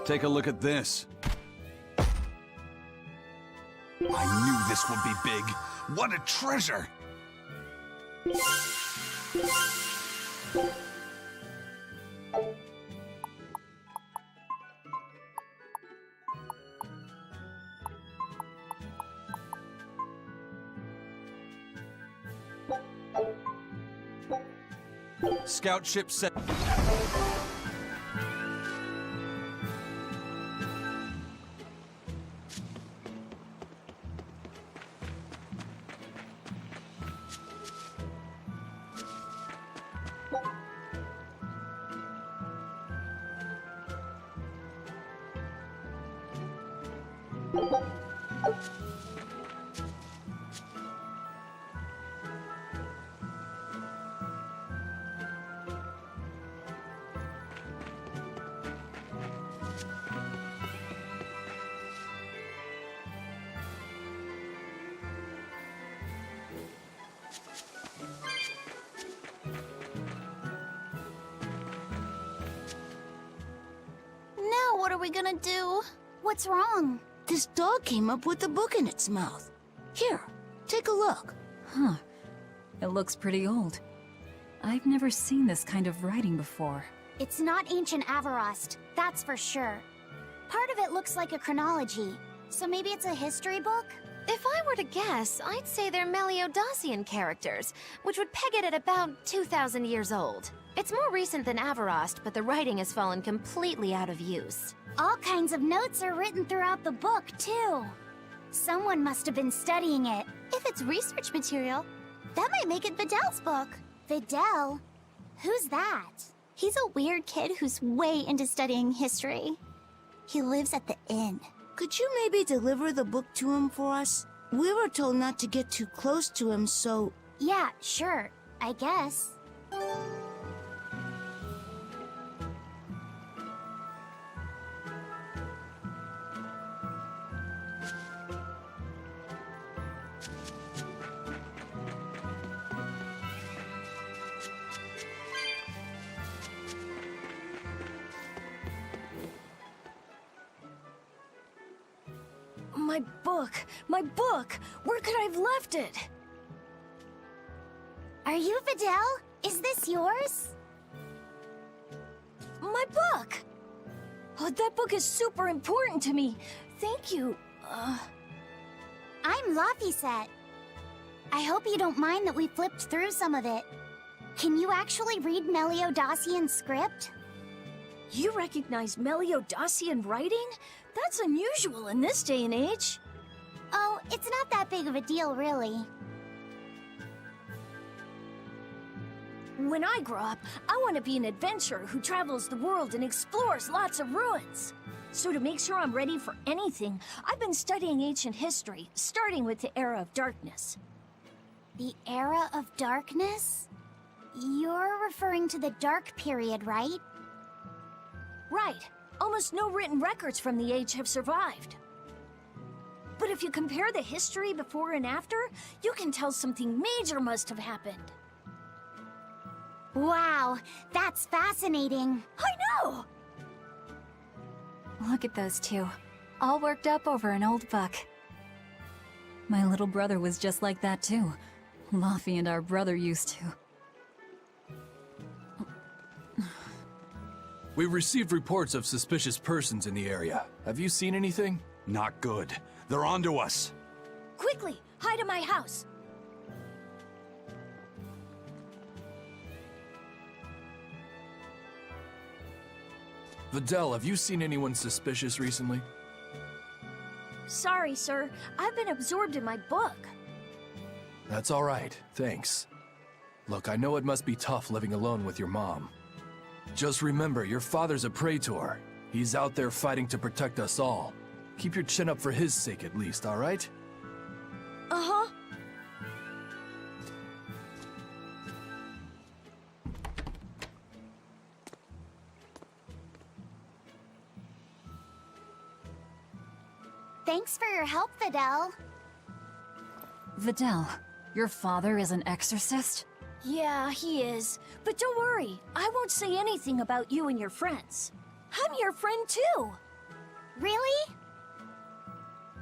Take a look at this. I knew this would be big. What a treasure! Scout ship set. Now what are we gonna do? What's wrong? This dog came up with a book in its mouth. Here, take a look. Huh. It looks pretty old. I've never seen this kind of writing before. It's not ancient Avarost, that's for sure. Part of it looks like a chronology, so maybe it's a history book? If I were to guess, I'd say they're Meliodosian characters, which would peg it at about 2,000 years old. It's more recent than Avarost, but the writing has fallen completely out of use. All kinds of notes are written throughout the book, too. Someone must have been studying it. If it's research material, that might make it Vidal's book. Vidal? Who's that? He's a weird kid who's way into studying history. He lives at the inn. Could you maybe deliver the book to him for us? We were told not to get too close to him, so... Yeah, sure. I guess. My book! My book! Where could I have left it? Are you Vidal? Is this yours? My book! Oh, that book is super important to me. Thank you. I'm Laphicet. I hope you don't mind that we flipped through some of it. Can you actually read Meliodosian script? You recognize Meliodosian writing? That's unusual in this day and age. Oh, it's not that big of a deal, really. When I grow up, I want to be an adventurer who travels the world and explores lots of ruins. So to make sure I'm ready for anything, I've been studying ancient history, starting with the Era of Darkness. The Era of Darkness? You're referring to the Dark Period, right? Right. Almost no written records from the age have survived. But if you compare the history before and after, you can tell something major must have happened. Wow, that's fascinating. I know! Look at those two, all worked up over an old book. My little brother was just like that too. Laffy and our brother used to. We've received reports of suspicious persons in the area. Have you seen anything? Not good. They're onto us. Quickly, hide in my house. Vidal, have you seen anyone suspicious recently? Sorry, sir. I've been absorbed in my book. That's all right, thanks. Look, I know it must be tough living alone with your mom. Just remember, your father's a praetor. He's out there fighting to protect us all. Keep your chin up for his sake at least, all right? Uh-huh. Thanks for your help, Vidal. Vidal, your father is an exorcist? Yeah, he is. But don't worry, I won't say anything about you and your friends. I'm your friend too. Really?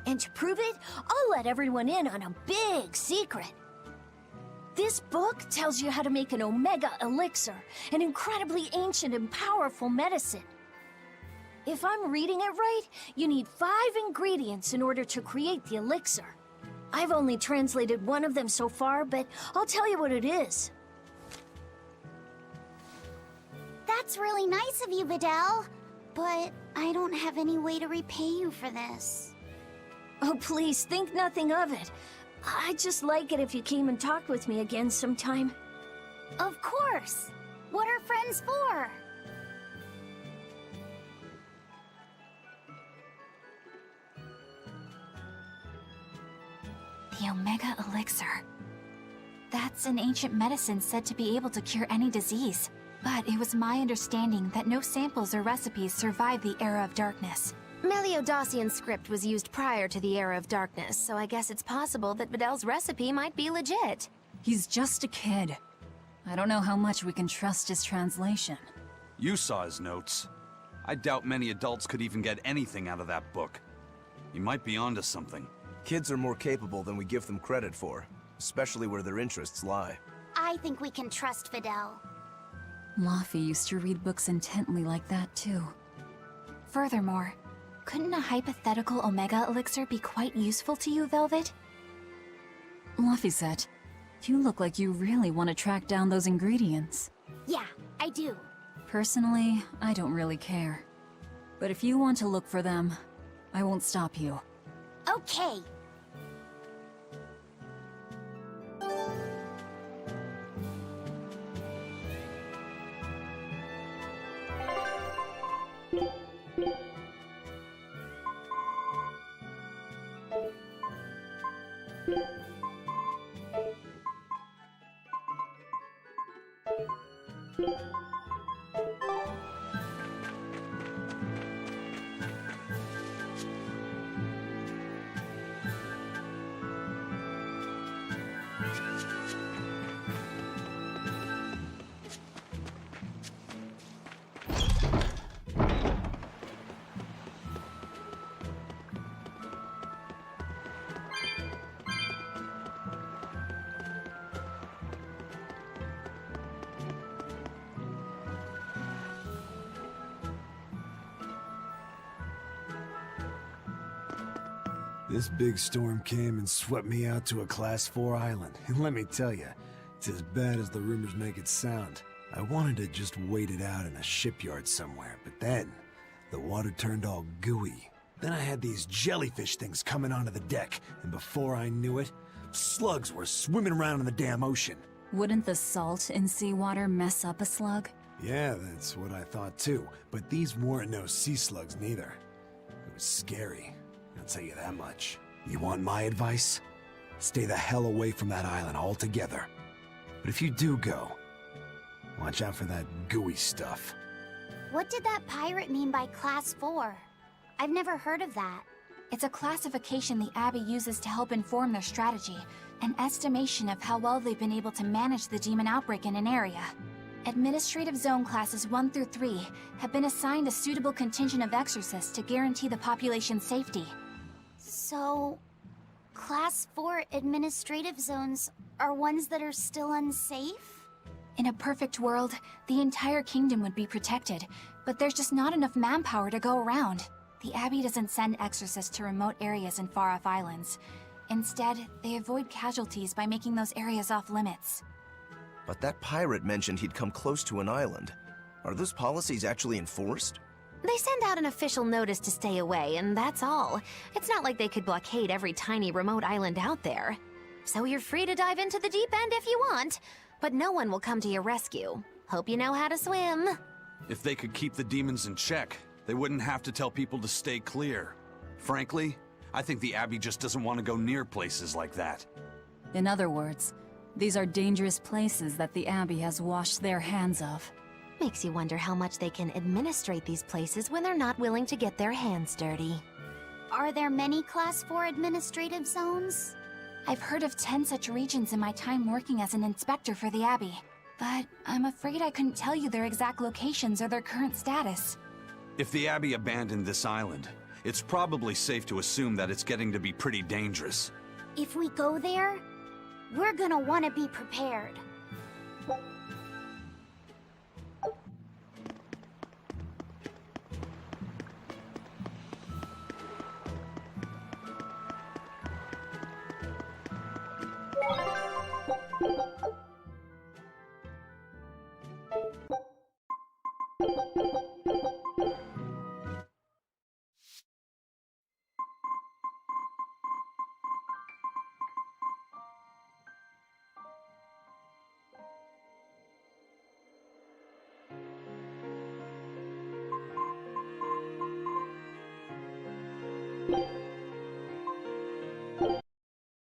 And to prove it, I'll let everyone in on a big secret. This book tells you how to make an Omega Elixir, an incredibly ancient and powerful medicine. If I'm reading it right, you need 5 ingredients in order to create the elixir. I've only translated one of them so far, but I'll tell you what it is. That's really nice of you, Videl. But I don't have any way to repay you for this. Oh, please, think nothing of it. I'd just like it if you came and talked with me again sometime. Of course! What are friends for? The Omega Elixir. That's an ancient medicine said to be able to cure any disease. But it was my understanding that no samples or recipes survived the Era of Darkness. Meliodassian script was used prior to the Era of Darkness, so I guess it's possible that Videl's recipe might be legit. He's just a kid. I don't know how much we can trust his translation. You saw his notes. I doubt many adults could even get anything out of that book. He might be onto something. Kids are more capable than we give them credit for, especially where their interests lie. I think we can trust Videl. Laffy used to read books intently like that, too. Furthermore, couldn't a hypothetical Omega Elixir be quite useful to you, Velvet? Laffy said, you look like you really want to track down those ingredients. Yeah, I do. Personally, I don't really care. But if you want to look for them, I won't stop you. Okay. This big storm came and swept me out to a Class 4 island, and let me tell you, it's as bad as the rumors make it sound. I wanted to just wait it out in a shipyard somewhere, but then, the water turned all gooey. Then I had these jellyfish things coming onto the deck, and before I knew it, slugs were swimming around in the damn ocean. Wouldn't the salt in seawater mess up a slug? Yeah, that's what I thought too, but these weren't no sea slugs neither. It was scary. I'll tell you that much. You want my advice? Stay the hell away from that island altogether. But if you do go, watch out for that gooey stuff. What did that pirate mean by Class 4? I've never heard of that. It's a classification the Abbey uses to help inform their strategy, an estimation of how well they've been able to manage the demon outbreak in an area. Administrative Zone Classes 1 through 3 have been assigned a suitable contingent of exorcists to guarantee the population's safety. So, Class 4 administrative zones are ones that are still unsafe? In a perfect world, the entire kingdom would be protected, but there's just not enough manpower to go around. The Abbey doesn't send exorcists to remote areas and far-off islands. Instead, they avoid casualties by making those areas off-limits. But that pirate mentioned he'd come close to an island. Are those policies actually enforced? They send out an official notice to stay away, and that's all. It's not like they could blockade every tiny remote island out there. So you're free to dive into the deep end if you want, but no one will come to your rescue. Hope you know how to swim. If they could keep the demons in check, they wouldn't have to tell people to stay clear. Frankly, I think the Abbey just doesn't want to go near places like that. In other words, these are dangerous places that the Abbey has washed their hands of. Makes you wonder how much they can administrate these places when they're not willing to get their hands dirty. Are there many Class 4 administrative zones? I've heard of 10 such regions in my time working as an inspector for the Abbey, but I'm afraid I couldn't tell you their exact locations or their current status. If the Abbey abandoned this island, It's probably safe to assume that it's getting to be pretty dangerous. If we go there, we're gonna want to be prepared. you